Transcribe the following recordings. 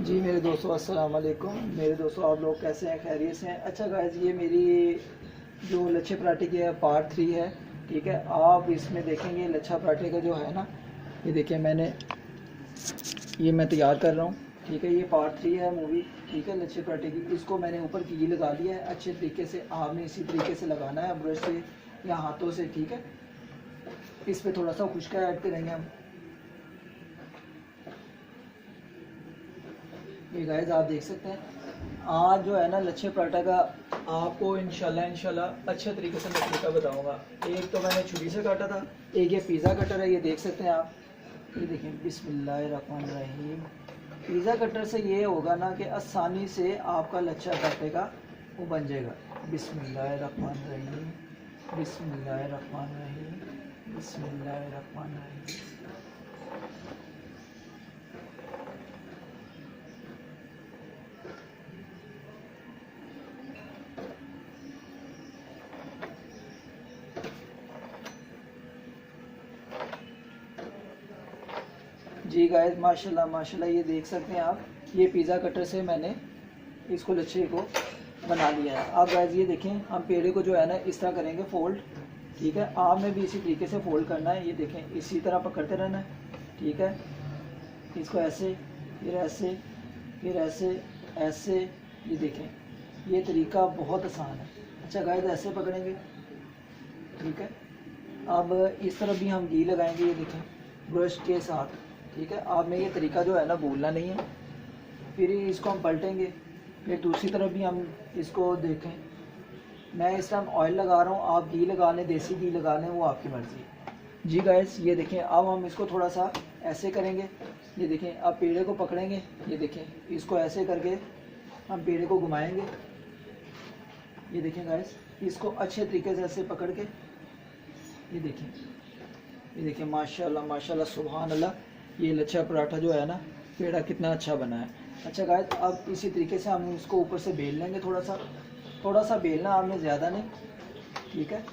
जी मेरे दोस्तों अस्सलाम वालेकुम। मेरे दोस्तों आप लोग कैसे हैं, खैरियत से हैं? अच्छा गाइस, ये मेरी जो लच्छे पराठे की है पार्ट 3 है। ठीक है, आप इसमें देखेंगे लच्छा पराठे का जो है ना, ये देखिए ये मैं तैयार कर रहा हूँ। ठीक है, ये पार्ट 3 है मूवी। ठीक है, लच्छे पराठे की इसको मैंने ऊपर घी लगा दिया है अच्छे तरीके से। आपने इसी तरीके से लगाना है ब्रश से या हाथों से। ठीक है, इस पर थोड़ा सा खुशका ऐड करेंगे हम। ये गाइस आप देख सकते हैं आज जो है ना लच्छे पराठा का आपको इंशाल्लाह अच्छे तरीके से मैं तरीका बताऊंगा। एक तो मैंने छुरी से काटा था, एक ये पिज़्ज़ा कटर है, ये देख सकते हैं आप। ये देखें, बिस्मिल्लाहिर्रहमानिर्रहीम। पिज़्ज़ा कटर से ये होगा ना कि आसानी से आपका लच्छा पराठे का वो बन जाएगा। बिस्मिल्लाहिर्रहमानिर्रहीम, बिस्मिल्लाहिर्रहमानिर्रहीम, बिस्मिल्लाहिर्रहमानिर्रहीम। जी गाइस माशाल्लाह माशाल्लाह, ये देख सकते हैं आप, ये पिज़्ज़ा कटर से मैंने इसको लच्छे को बना लिया है। आप गाइस ये देखें, हम पेड़े को जो है ना इस तरह करेंगे फोल्ड। ठीक है, आपने भी इसी तरीके से फोल्ड करना है। ये देखें, इसी तरह पकड़ते रहना है। ठीक है, इसको ऐसे, फिर ऐसे, फिर ऐसे, ऐसे। ये देखें, ये तरीका बहुत आसान है। अच्छा गाइस, ऐसे पकड़ेंगे। ठीक है, अब इस तरफ भी हम घी लगाएंगे, ये देखें, ब्रश के साथ। ठीक है, आपने ये तरीका जो है ना भूलना नहीं है। फिर इसको हम पलटेंगे, फिर दूसरी तरफ भी हम इसको देखें। मैं इस टाइम ऑयल लगा रहा हूँ, आप घी लगा लें, देसी घी लगा लें, वो आपकी मर्ज़ी है। जी गाइस ये देखें, अब हम इसको थोड़ा सा ऐसे करेंगे। ये देखें, अब पेड़े को पकड़ेंगे। ये देखें, इसको ऐसे करके हम पेड़े को घुमाएंगे। ये देखें गाइस, इसको अच्छे तरीके से ऐसे पकड़ के, ये देखें, ये देखें, माशाल्लाह माशाल्लाह सुभान अल्लाह, ये लच्छा पराठा जो है ना पेड़ा कितना अच्छा बना है। अच्छा गाइस, अब इसी तरीके से हम इसको ऊपर से बेल लेंगे। थोड़ा सा बेलना, आपने ज़्यादा नहीं। ठीक है,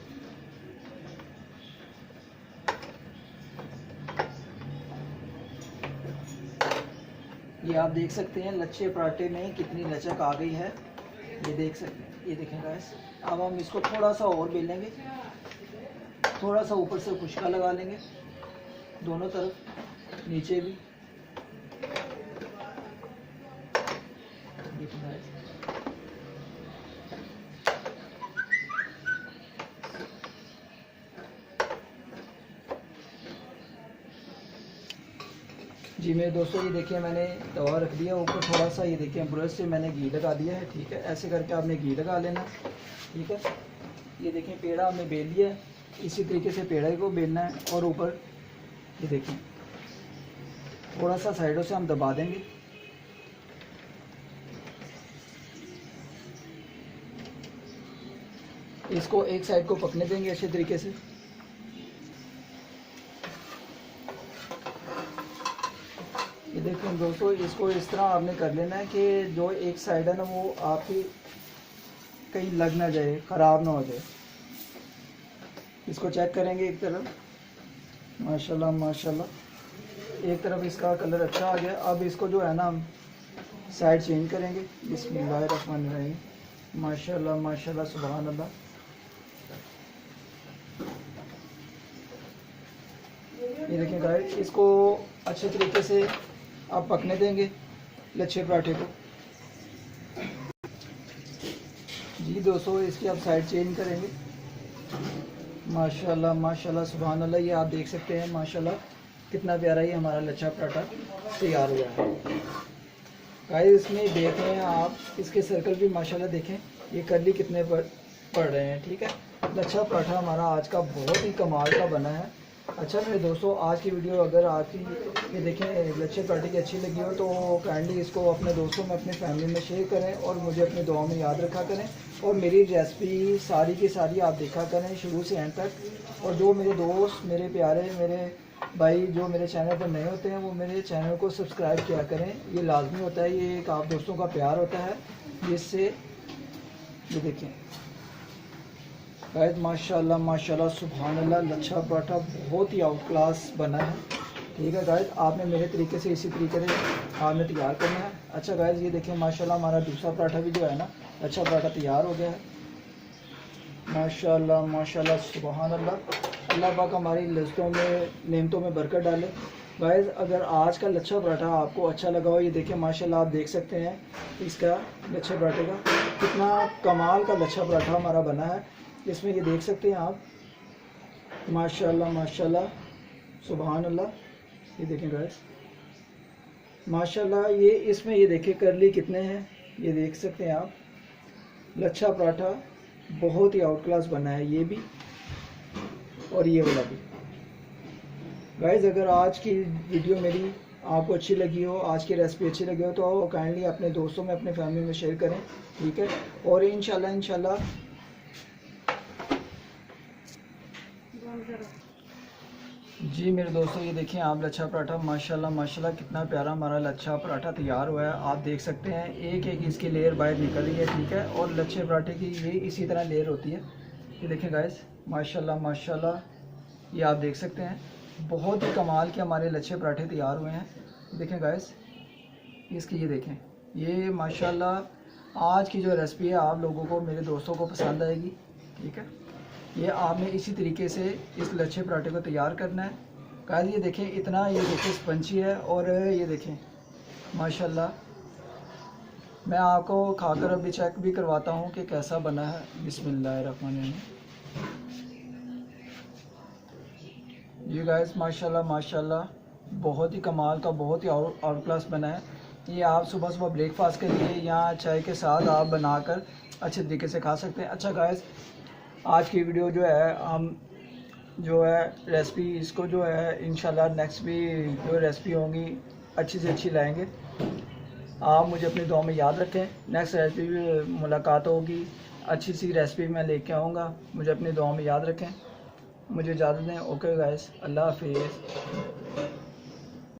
ये आप देख सकते हैं लच्छे पराठे में कितनी लचक आ गई है, ये देख सकते हैं। ये देखें गाइस, अब हम इसको थोड़ा सा और बेलेंगे, थोड़ा सा ऊपर से खुशका लगा लेंगे दोनों तरफ, नीचे भी। जी मेरे दोस्तों, ये देखिए मैंने तवा रख दिया ऊपर, थोड़ा सा ये देखिए ब्रश से मैंने घी लगा दिया है। ठीक है, ऐसे करके आपने घी लगा लेना। ठीक है, ये देखें पेड़ा हमने बेल लिया है, इसी तरीके से पेड़े को बेलना है। और ऊपर ये देखें, थोड़ा सा साइडों से हम दबा देंगे। इसको एक साइड को पकने देंगे अच्छे तरीके से। ये देखें दोस्तों, इसको इस तरह आपने कर लेना है कि जो एक साइड है ना वो आपकी कहीं लग ना जाए, ख़राब ना हो जाए। इसको चेक करेंगे एक तरफ, माशाल्लाह माशाल्लाह, एक तरफ इसका कलर अच्छा आ गया। अब इसको जो है ना हम साइड चेंज करेंगे। बिस्मिल्लाहिर्रहमानिर्रहीम, माशाल्लाह माशाल्लाह सुभान अल्लाह। ये देखें गाइस, इसको अच्छे तरीके से आप पकने देंगे लच्छे पराठे को। जी दोस्तों, इसकी आप साइड चेंज करेंगे। माशाल्लाह माशाल्लाह सुभान अल्लाह, ये आप देख सकते हैं माशाल्लाह कितना प्यारा ये हमारा लच्छा पराठा तैयार हुआ है। गाइस इसमें देख रहे हैं आप, इसके सर्कल भी माशाल्लाह देखें, ये करली कितने पड़ रहे हैं। ठीक है, लच्छा पराठा हमारा आज का बहुत ही कमाल का बना है। अच्छा मेरे दोस्तों, आज की वीडियो अगर आपकी ये देखें लच्छे पराठे की अच्छी लगी हो तो काइंडली इसको अपने दोस्तों में, अपनी फैमिली में शेयर करें और मुझे अपनी दुआओं में याद रखा करें। और मेरी रेसिपी सारी की सारी आप देखा करें शुरू से एंड तक। और जो मेरे दोस्त, मेरे प्यारे, मेरे भाई जो मेरे चैनल पर नए होते हैं वो मेरे चैनल को सब्सक्राइब किया करें, ये लाजमी होता है। ये एक आप दोस्तों का प्यार होता है जिससे, ये देखें गाइस माशाल्लाह माशाल्लाह सुभान अल्लाह, लच्छा पराठा बहुत ही आउट क्लास बना है। ठीक है गाइस, आपने मेरे तरीके से इसी तरीके से आपने तैयार करना है। अच्छा गाइस ये देखिए माशाल्लाह हमारा दूसरा पराठा भी जो है ना अच्छा पराठा तैयार हो गया है। माशाल्लाह माशाल्लाह सुभान अल्लाह। अल्लाह पाक हमारी लज्जतों में नेमतों में बरकत डाले। गाइस अगर आज का लच्छा पराठा आपको अच्छा लगा हो, ये देखिए माशाल्लाह आप देख सकते हैं इसका लच्छे पराठे का कितना कमाल का लच्छा पराठा हमारा बना है। इसमें ये देख सकते हैं आप माशाल्लाह माशाल्लाह सुभान अल्लाह। ये देखें गाइस माशाल्लाह, ये इसमें ये देखिए करली कितने हैं, ये देख सकते हैं आप। लच्छा पराठा बहुत ही आउट क्लास बना है ये भी और ये वाला भी। गाइस अगर आज की वीडियो मेरी आपको अच्छी लगी हो, आज की रेसिपी अच्छी लगी हो तो काइंडली अपने दोस्तों में अपने फैमिली में शेयर करें, ठीक है। और इंशाल्लाह जी मेरे दोस्तों ये देखिए आप लच्छा पराठा माशाल्लाह माशाल्लाह कितना प्यारा हमारा लच्छा पराठा तैयार हुआ है। आप देख सकते हैं एक एक इसकी लेयर बाहर निकल रही है, ठीक है। और लच्छे पराठे की ये इसी तरह लेयर होती है। ये देखें गाइस माशाल्लाह माशाल्लाह, ये आप देख सकते हैं बहुत ही कमाल के हमारे लच्छे पराठे तैयार हुए हैं। देखें गाइस इसकी ये देखें, ये माशाल्लाह आज की जो रेसिपी है आप लोगों को मेरे दोस्तों को पसंद आएगी, ठीक है। ये आपने इसी तरीके से इस लच्छे पराठे को तैयार करना है। गाइस ये देखें इतना ये देखें स्पंची है और ये देखें माशाल्लाह। मैं आपको खाकर अभी चेक भी करवाता हूँ कि कैसा बना है। बिस्मिल्लाहिर्रहमानिर्रहीम। ये गाइस माशाल्लाह माशाल्लाह बहुत ही कमाल का बहुत ही आउट क्लास बना है। ये आप सुबह सुबह ब्रेकफास्ट के लिए या चाय के साथ आप बनाकर अच्छे तरीके से खा सकते हैं। अच्छा गाइस आज की वीडियो जो है हम जो है रेसिपी इसको जो है इंशाल्लाह नेक्स्ट भी जो रेसिपी होंगी अच्छी से अच्छी लाएंगे। आप मुझे अपनी दुआ में याद रखें। नेक्स्ट रेसिपी भी मुलाकात होगी, अच्छी सी रेसिपी मैं लेके आऊँगा। मुझे अपनी दुआ में याद रखें। मुझे इजाज़त दें। ओके गाइस, अल्लाह हाफिज़।